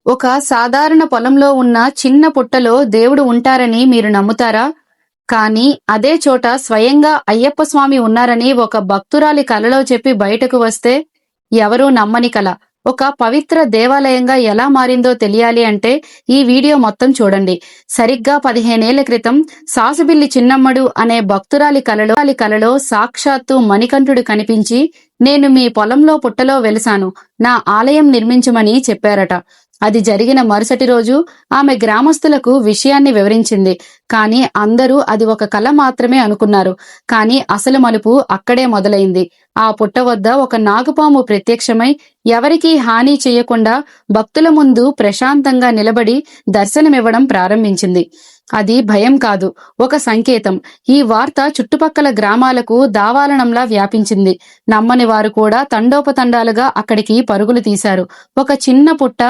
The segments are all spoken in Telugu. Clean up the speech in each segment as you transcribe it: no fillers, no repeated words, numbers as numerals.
ఒక సాధారణ పొలంలో ఉన్న చిన్న పుట్టలో దేవుడు ఉంటారని మీరు నమ్ముతారా? కానీ అదే చోట స్వయంగా అయ్యప్ప స్వామి ఉన్నారని ఒక భక్తురాలి కలలో చెప్పి బయటకు వస్తే ఎవరూ నమ్మని కల. ఒక పవిత్ర దేవాలయంగా ఎలా మారిందో తెలియాలి అంటే ఈ వీడియో మొత్తం చూడండి. సరిగ్గా 15 ఏళ్ల క్రితం సాసుబిల్లి చిన్నమ్మడు అనే భక్తురాలి కలలో సాక్షాత్తు మణికంఠుడు కనిపించి, నేను మీ పొలంలో పుట్టలో వెలిసాను, నా ఆలయం నిర్మించమని చెప్పారట. అది జరిగిన మరుసటి రోజు ఆమె గ్రామస్తులకు విషయాన్ని వివరించింది. కానీ అందరూ అది ఒక కల మాత్రమే అనుకున్నారు. కానీ అసలు మలుపు అక్కడే మొదలైంది. ఆ పుట్ట వద్ద ఒక నాగుపాము ప్రత్యక్షమై ఎవరికీ హాని చేయకుండా భక్తుల ముందు ప్రశాంతంగా నిలబడి దర్శనమివ్వడం ప్రారంభించింది. అది భయం కాదు, ఒక సంకేతం. ఈ వార్త చుట్టుపక్కల గ్రామాలకు దావాలనంలా వ్యాపించింది. నమ్మని వారు కూడా తండోపతండాలుగా అక్కడికి పరుగులు తీశారు. ఒక చిన్న పుట్ట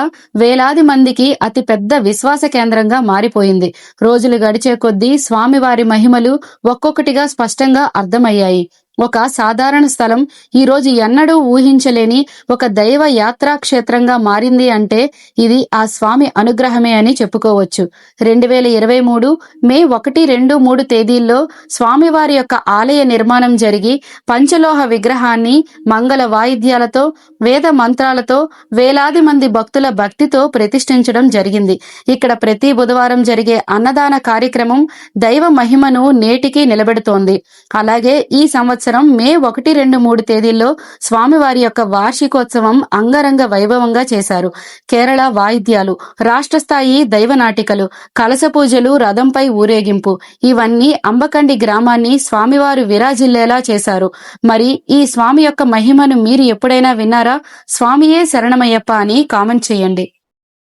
వేలాది మందికి అతి పెద్ద విశ్వాస కేంద్రంగా మారిపోయింది. రోజులు గడిచే కొద్దీ స్వామివారి మహిమలు ఒక్కొక్కటిగా స్పష్టంగా అర్థమయ్యాయి. ఒక సాధారణ స్థలం ఈ రోజు ఎన్నడూ ఊహించలేని ఒక దైవ యాత్రా క్షేత్రంగా మారింది అంటే ఇది ఆ స్వామి అనుగ్రహమే అని చెప్పుకోవచ్చు. 2023 మే 1, 2, 3 తేదీల్లో స్వామివారి యొక్క ఆలయ నిర్మాణం జరిగి పంచలోహ విగ్రహాన్ని మంగళ వాయిద్యాలతో, వేద మంత్రాలతో, వేలాది మంది భక్తుల భక్తితో ప్రతిష్ఠించడం జరిగింది. ఇక్కడ ప్రతి బుధవారం జరిగే అన్నదాన కార్యక్రమం దైవ మహిమను నేటికీ నిలబెడుతోంది. అలాగే ఈ సంవత్సరం మే 1, 2, 3 తేదీల్లో స్వామివారి యొక్క వార్షికోత్సవం అంగరంగ వైభవంగా చేశారు. కేరళ వాయిద్యాలు, రాష్ట్ర స్థాయి దైవ నాటికలు, కలశ పూజలు, రథంపై ఊరేగింపు, ఇవన్నీ అంబకండి గ్రామాన్ని స్వామివారు విరాజిల్లేలా చేశారు. మరి ఈ స్వామి యొక్క మహిమను మీరు ఎప్పుడైనా విన్నారా? స్వామియే శరణమయ్యప్ప అని కామెంట్ చేయండి.